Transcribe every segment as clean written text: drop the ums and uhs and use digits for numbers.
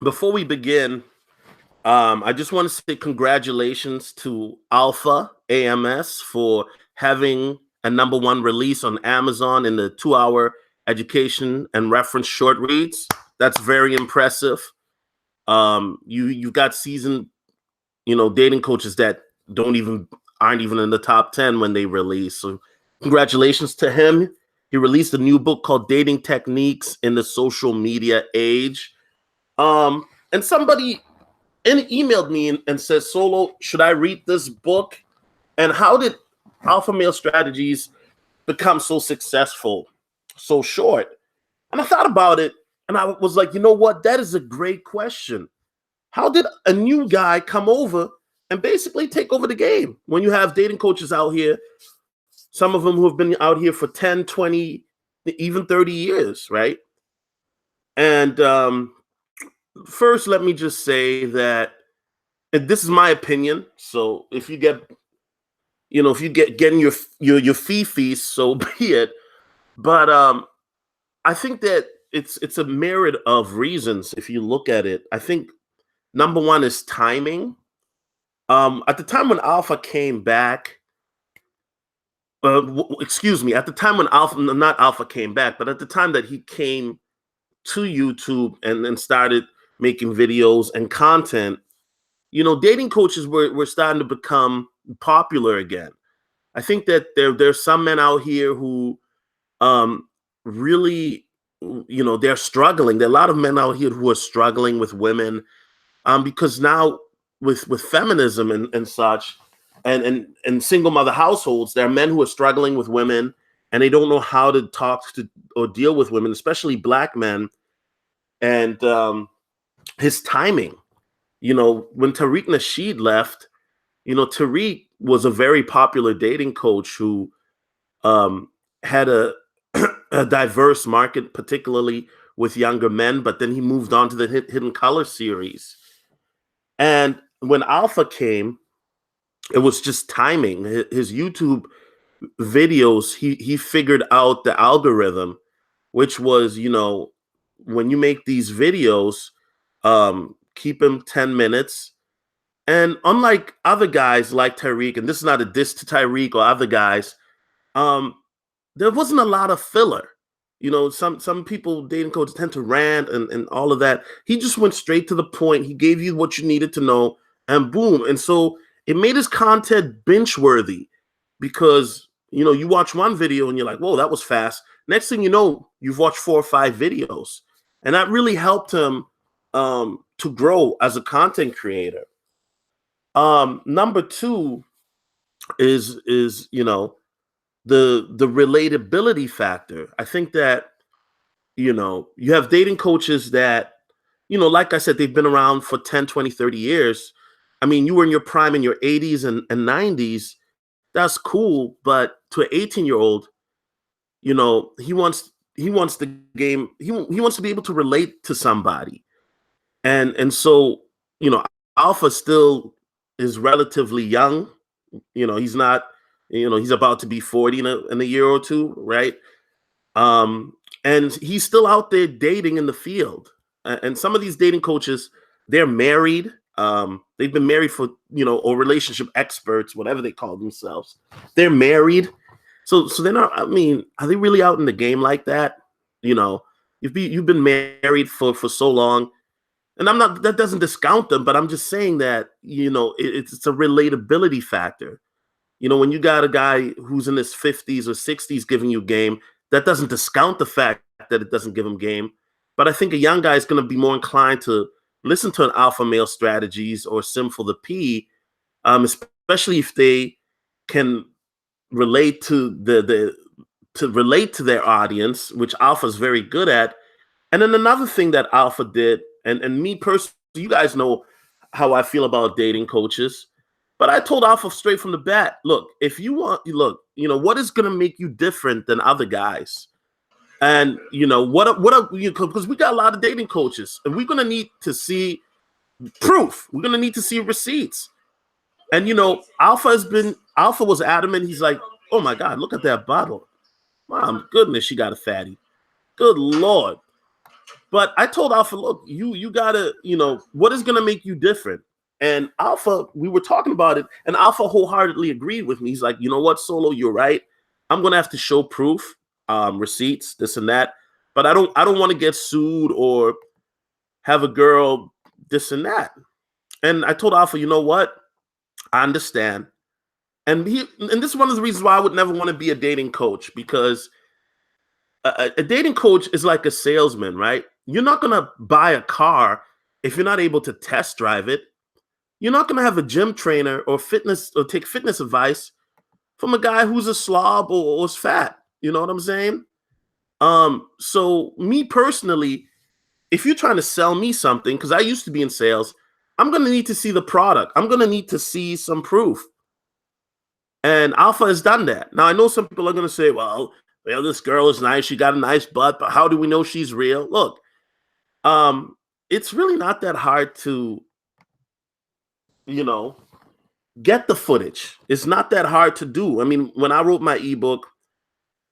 Before we begin, I just want to say congratulations to Alpha AMS for having a number one release on Amazon in the 2 hour education and reference short reads. That's very impressive. You've got seasoned, dating coaches that don't even aren't even in the top 10 when they release. So congratulations to him. He released a new book called Dating Techniques in the Social Media Age. And somebody emailed me and said, Solo, should I read this book? And how did Alpha Male Strategies become so successful so short? And I thought about it and I was like, you know what? That is a great question. How did a new guy come over and basically take over the game when you have dating coaches out here, some of them who have been out here for 10, 20, even 30 years, right? And first, let me just say that this is my opinion. So if you get, if you getting your fee feast, so be it. But I think that it's a myriad of reasons. If you look at it, I think number one is timing. At the time when Alpha came back, excuse me, at the time when not Alpha came back, but at the time that he came to YouTube and started making videos and content, dating coaches were starting to become popular again. I think that there's some men out here who really, they're struggling. There are a lot of men out here who are struggling with women because now with feminism and such and single mother households, there are men who are struggling with women and they don't know how to talk to or deal with women, especially black men. And his timing, when Tariq Nasheed left, Tariq was a very popular dating coach who had a diverse market, particularly with younger men, but then he moved on to the Hidden Color series. And when Alpha came, it was just timing. His YouTube videos, he figured out the algorithm, which was, when you make these videos, keep them 10 minutes. And unlike other guys like Tariq, and this is not a diss to Tariq or other guys, there wasn't a lot of filler. Some people, dating coaches, tend to rant and all of that. He just went straight to the point. He gave you what you needed to know, and boom. And so it made his content binge worthy because, you watch one video and you're like, whoa, that was fast. Next thing you know, you've watched 4 or 5 videos. And that really helped him to grow as a content creator. Number two is the relatability factor. I think that you have dating coaches that like I said, they've been around for 10, 20, 30 years. I mean, you were in your prime in your 80s and 90s. That's cool, but to an 18-year-old, he wants the game. He wants to be able to relate to somebody, and so Alpha still is relatively young. He's not. He's about to be 40 in a year or two, right? And he's still out there dating in the field. And some of these dating coaches, they're married. They've been married for or relationship experts, whatever they call themselves. They're married. So they're not. I mean, are they really out in the game like that? You've been married for so long, and I'm not. That doesn't discount them, but I'm just saying that it's a relatability factor. When you got a guy who's in his 50s or 60s giving you game, that doesn't discount the fact that it doesn't give him game. But I think a young guy is going to be more inclined to listen to an Alpha Male Strategies or Sim for the P, especially if they can relate to relate to their audience, which Alpha is very good at. And then another thing that Alpha did, and me personally, you guys know how I feel about dating coaches. But I told Alpha straight from the bat, look, if you want, what is going to make you different than other guys? And, because we got a lot of dating coaches and we're going to need to see proof. We're going to need to see receipts. And, Alpha was adamant. He's like, oh my God, look at that bottle. My goodness, she got a fatty. Good Lord. But I told Alpha, look, you gotta, what is gonna make you different? And Alpha, we were talking about it, and Alpha wholeheartedly agreed with me. He's like, you know what, Solo, you're right. I'm gonna have to show proof, receipts, this and that. But I don't want to get sued or have a girl this and that. And I told Alpha, you know what? I understand. And this is one of the reasons why I would never want to be a dating coach, because a dating coach is like a salesman, right? You're not going to buy a car if you're not able to test drive it. You're not going to have a gym trainer or take fitness advice from a guy who's a slob or is fat. You know what I'm saying? So me personally, if you're trying to sell me something, because I used to be in sales, I'm going to need to see the product. I'm going to need to see some proof. And Alpha has done that. Now, I know some people are going to say, well, this girl is nice. She got a nice butt, but how do we know she's real? Look, it's really not that hard to, get the footage. It's not that hard to do. I mean, when I wrote my ebook,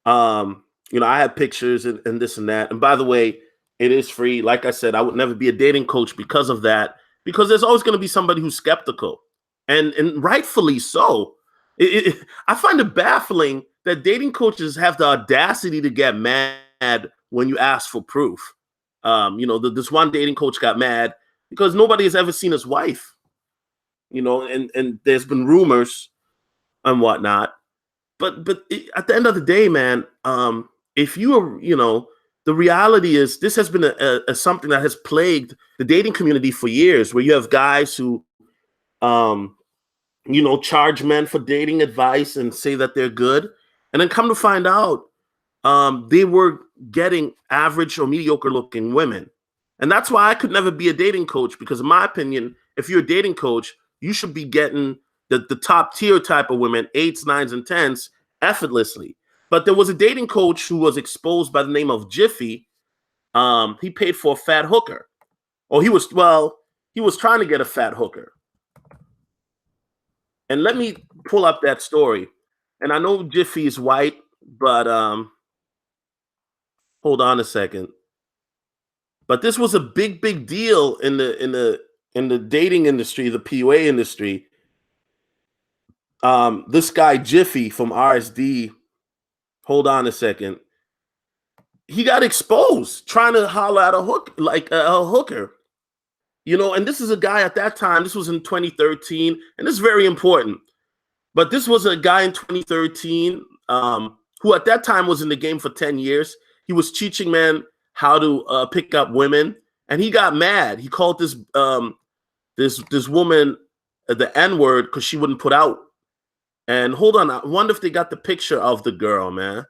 I had pictures and this and that. And by the way, it is free. Like I said, I would never be a dating coach because of that, because there's always going to be somebody who's skeptical, and rightfully so. I find it baffling that dating coaches have the audacity to get mad when you ask for proof. This one dating coach got mad because nobody has ever seen his wife, and there's been rumors and whatnot. But at the end of the day, man, if you are, the reality is this has been a something that has plagued the dating community for years, where you have guys who, charge men for dating advice and say that they're good. And then come to find out, they were getting average or mediocre looking women. And that's why I could never be a dating coach, because in my opinion, if you're a dating coach, you should be getting the top tier type of women, 8s, 9s, and 10s, effortlessly. But there was a dating coach who was exposed by the name of Jiffy. He paid for a fat hooker. Or he was trying to get a fat hooker. And let me pull up that story. And I know Jiffy is white, but hold on a second. But this was a big deal in the dating industry, the PUA industry. This guy Jiffy from RSD, hold on a second. He got exposed trying to holler at a hooker. And this is a guy at that time, this was in 2013, and this is very important. But this was a guy in 2013 who at that time was in the game for 10 years. He was teaching men how to pick up women, and he got mad. He called this woman the N-word because she wouldn't put out. And hold on, I wonder if they got the picture of the girl, man.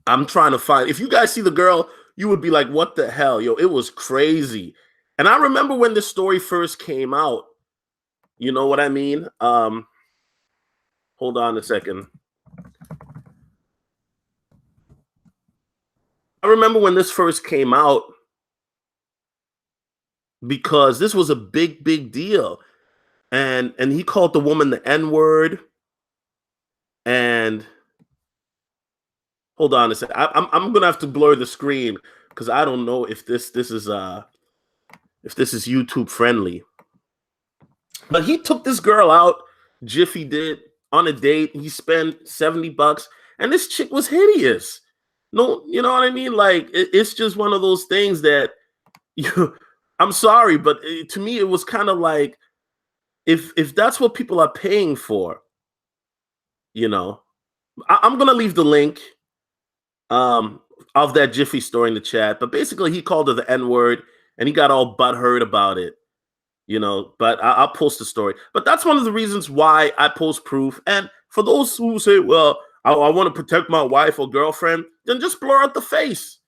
I'm trying to find. If you guys see the girl, you would be like, what the hell? Yo, it was crazy. And I remember when this story first came out. You know what I mean? Hold on a second. I remember when this first came out, because this was a big deal. And he called the woman the N-word. And hold on a second. I'm gonna have to blur the screen because I don't know if this is YouTube friendly. But he took this girl out, Jiffy did, on a date. He spent $70, and this chick was hideous. No, you know what I mean? Like, it's just one of those things that I'm sorry, but to me, it was kind of like, if that's what people are paying for, I'm gonna leave the link of that Jiffy story in the chat. But basically, he called her the N-word, and he got all butthurt about it. But I'll post the story. But that's one of the reasons why I post proof. And for those who say, well, I want to protect my wife or girlfriend, then just blur out the face.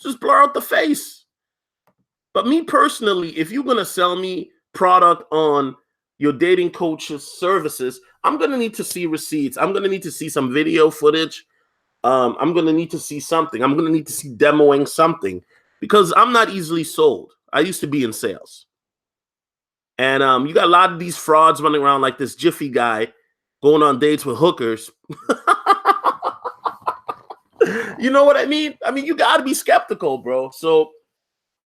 Just blur out the face. But me personally, if you're going to sell me product on your dating coach's services, I'm going to need to see receipts. I'm going to need to see some video footage. I'm going to need to see something. I'm going to need to see demoing something, because I'm not easily sold. I used to be in sales. And you got a lot of these frauds running around like this Jiffy guy going on dates with hookers. You know what I mean? I mean, you got to be skeptical, bro. So,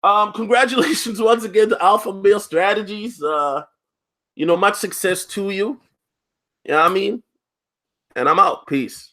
congratulations once again to Alpha Male Strategies. Much success to you. You know what I mean? And I'm out. Peace.